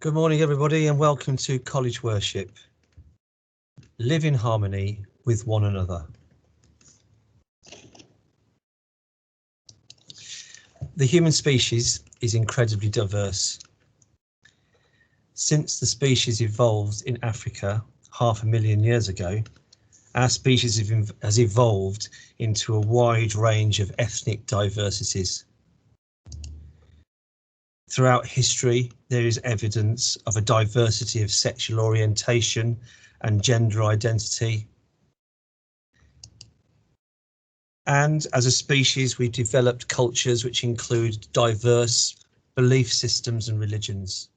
Good morning, everybody, and welcome to College Worship. Live in harmony with one another. The human species is incredibly diverse. Since the species evolved in Africa 500,000 years ago, our species has evolved into a wide range of ethnic diversities. Throughout history, there is evidence of a diversity of sexual orientation and gender identity. And as a species, we've developed cultures which include diverse belief systems and religions.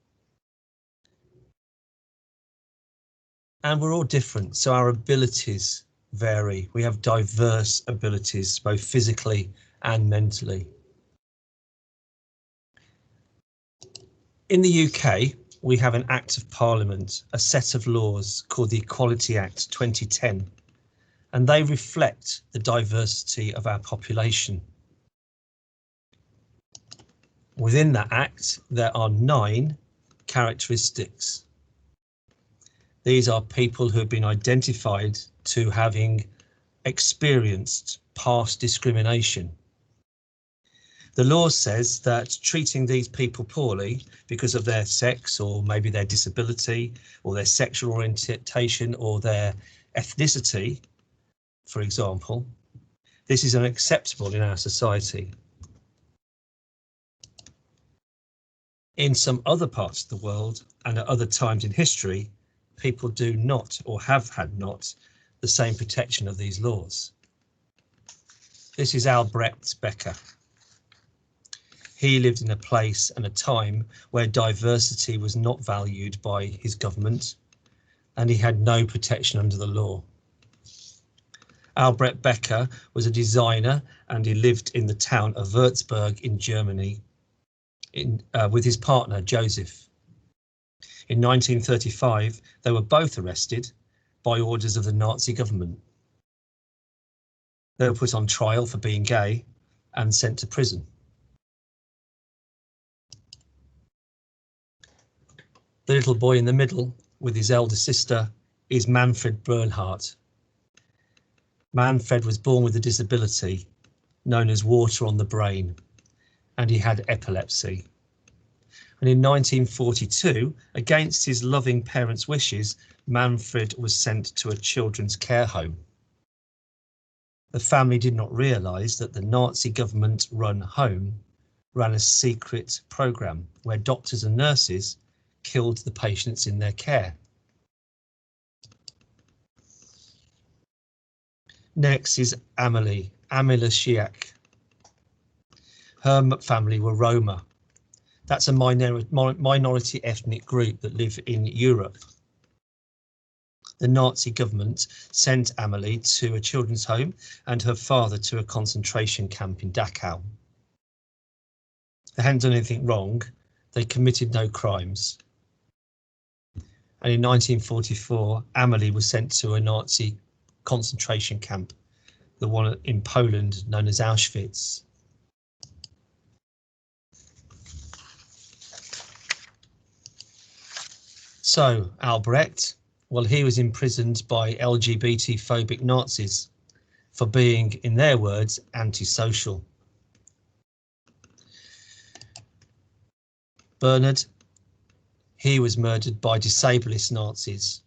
And we're all different, so our abilities vary. We have diverse abilities, both physically and mentally. In the UK, we have an Act of Parliament, a set of laws called the Equality Act 2010, and they reflect the diversity of our population. Within that Act, there are 9 characteristics. These are people who have been identified to having experienced past discrimination. The law says that treating these people poorly because of their sex or maybe their disability or their sexual orientation or their ethnicity, for example, this is unacceptable in our society. In some other parts of the world and at other times in history, people do not or have had not the same protection of these laws. This is Albrecht Becker. He lived in a place and a time where diversity was not valued by his government, and he had no protection under the law. Albrecht Becker was a designer, and he lived in the town of Würzburg in Germany with his partner Joseph. In 1935, they were both arrested by orders of the Nazi government. They were put on trial for being gay and sent to prison. The little boy in the middle with his elder sister is Manfred Bernhardt. Manfred was born with a disability known as water on the brain, and he had epilepsy. And in 1942, against his loving parents' wishes, Manfred was sent to a children's care home. The family did not realise that the Nazi government-run home ran a secret programme where doctors and nurses killed the patients in their care. Next is Amelie Schiach. Her family were Roma. That's a minority ethnic group that live in Europe. The Nazi government sent Amelie to a children's home and her father to a concentration camp in Dachau. They hadn't done anything wrong. They committed no crimes. And in 1944, Amelie was sent to a Nazi concentration camp, the one in Poland known as Auschwitz. So Albrecht, well, he was imprisoned by LGBT-phobic Nazis for being, in their words, antisocial. Bernhard, he was murdered by disableist Nazis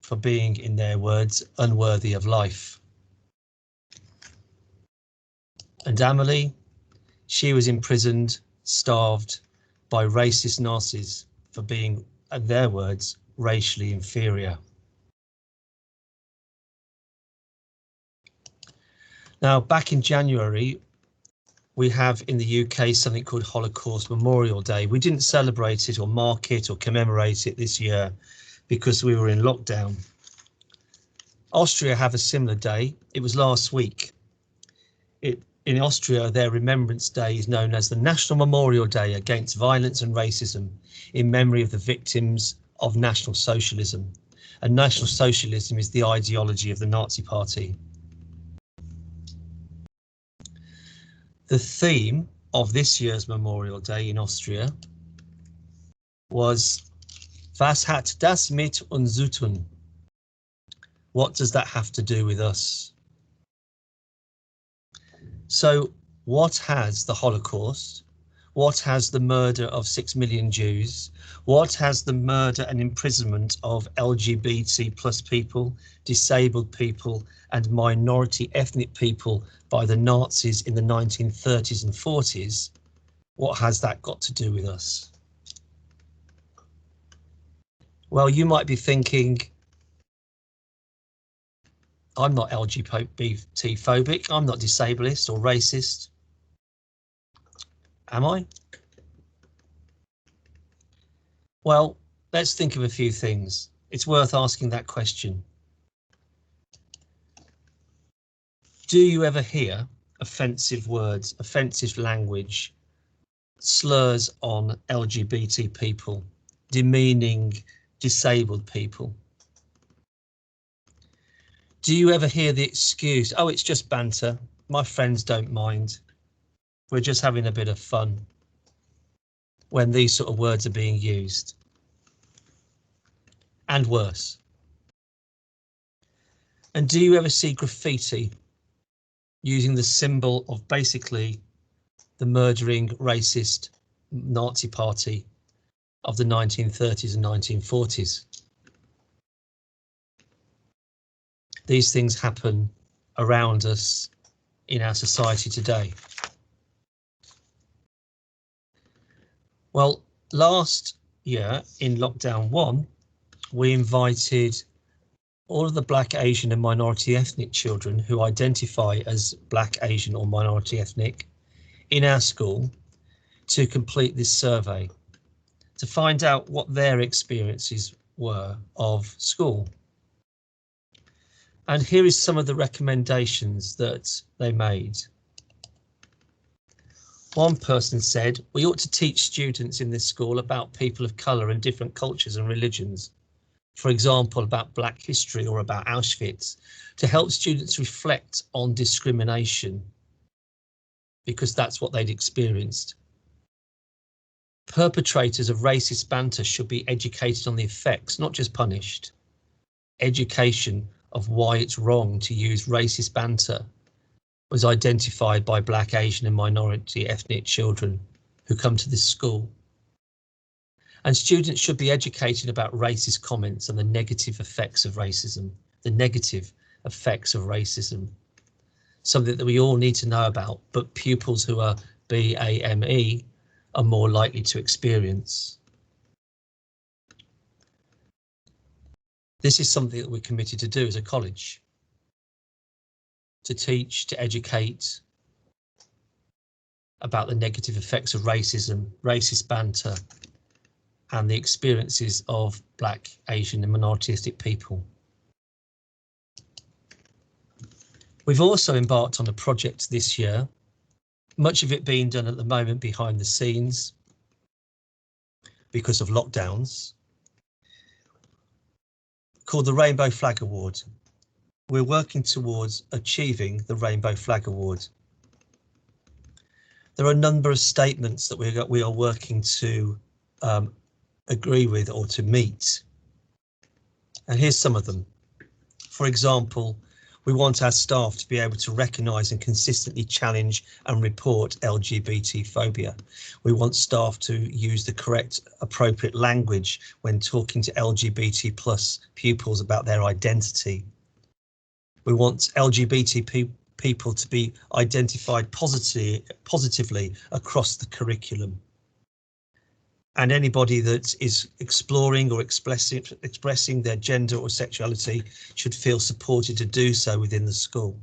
for being, in their words, unworthy of life. And Amelie, she was imprisoned, starved by racist Nazis for being, in their words, racially inferior. Now, back in January, we have in the UK something called Holocaust Memorial Day. We didn't celebrate it or mark it or commemorate it this year because we were in lockdown. Austria have a similar day. It was last week. In Austria, their Remembrance Day is known as the National Memorial Day Against Violence and Racism in memory of the victims of National Socialism. And National Socialism is the ideology of the Nazi Party. The theme of this year's Memorial Day in Austria was Was hat das mit uns zu tun? What does that have to do with us? So what has the Holocaust, what has the murder of 6 million Jews, what has the murder and imprisonment of LGBT plus people, disabled people and minority ethnic people by the Nazis in the 1930s and 40s, what has that got to do with us? Well, you might be thinking, I'm not LGBT phobic, I'm not disableist or racist. Am I? Well, let's think of a few things. It's worth asking that question. Do you ever hear offensive words, offensive language, slurs on LGBT people, demeaning disabled people? Do you ever hear the excuse, oh, it's just banter, my friends don't mind, we're just having a bit of fun, when these sort of words are being used? And worse. And do you ever see graffiti using the symbol of basically the murdering racist Nazi party of the 1930s and 1940s? These things happen around us in our society today. Well, last year in lockdown 1, we invited all of the Black, Asian and minority ethnic children who identify as Black, Asian or minority ethnic in our school to complete this survey to find out what their experiences were of school. And here is some of the recommendations that they made. One person said, we ought to teach students in this school about people of colour and different cultures and religions. For example, about Black history or about Auschwitz, to help students reflect on discrimination, because that's what they'd experienced. Perpetrators of racist banter should be educated on the effects, not just punished. Education of why it's wrong to use racist banter was identified by Black, Asian and minority ethnic children who come to this school. And students should be educated about racist comments and the negative effects of racism, the negative effects of racism, something that we all need to know about, but pupils who are BAME are more likely to experience. This is something that we're committed to do as a college, to teach, to educate about the negative effects of racism, racist banter, and the experiences of Black, Asian and minority ethnic people. We've also embarked on a project this year, much of it being done at the moment behind the scenes because of lockdowns, called the Rainbow Flag Award. We're working towards achieving the Rainbow Flag Award. There are a number of statements that we are working to agree with or to meet. And here's some of them. For example, we want our staff to be able to recognise and consistently challenge and report LGBT phobia. We want staff to use the correct, appropriate language when talking to LGBT plus pupils about their identity. We want LGBT people to be identified positively across the curriculum. And anybody that is exploring or expressing their gender or sexuality should feel supported to do so within the school.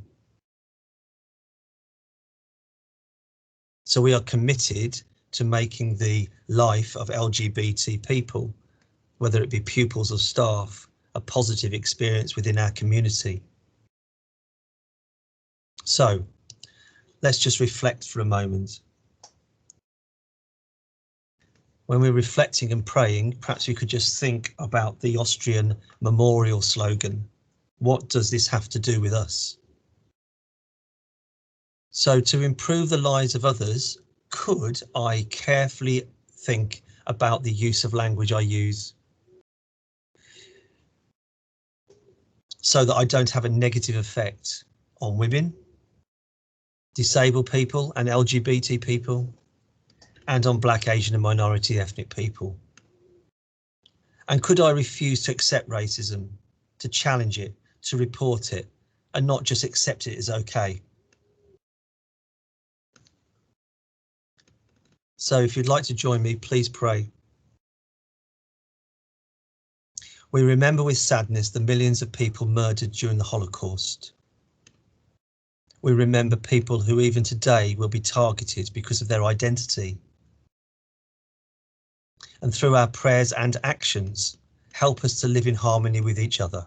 So we are committed to making the life of LGBT people, whether it be pupils or staff, a positive experience within our community. So let's just reflect for a moment. When we're reflecting and praying, perhaps we could just think about the Austrian memorial slogan. What does this have to do with us? So to improve the lives of others, could I carefully think about the use of language I use? so that I don't have a negative effect on women, disabled people and LGBT people, and on Black, Asian and minority ethnic people? And could I refuse to accept racism, to challenge it, to report it, and not just accept it as okay? So if you'd like to join me, please pray. We remember with sadness the millions of people murdered during the Holocaust. We remember people who even today will be targeted because of their identity. And through our prayers and actions, help us to live in harmony with each other,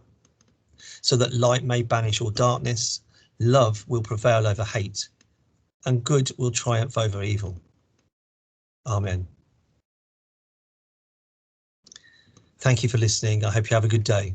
so that light may banish all darkness, love will prevail over hate, and good will triumph over evil. Amen. Thank you for listening. I hope you have a good day.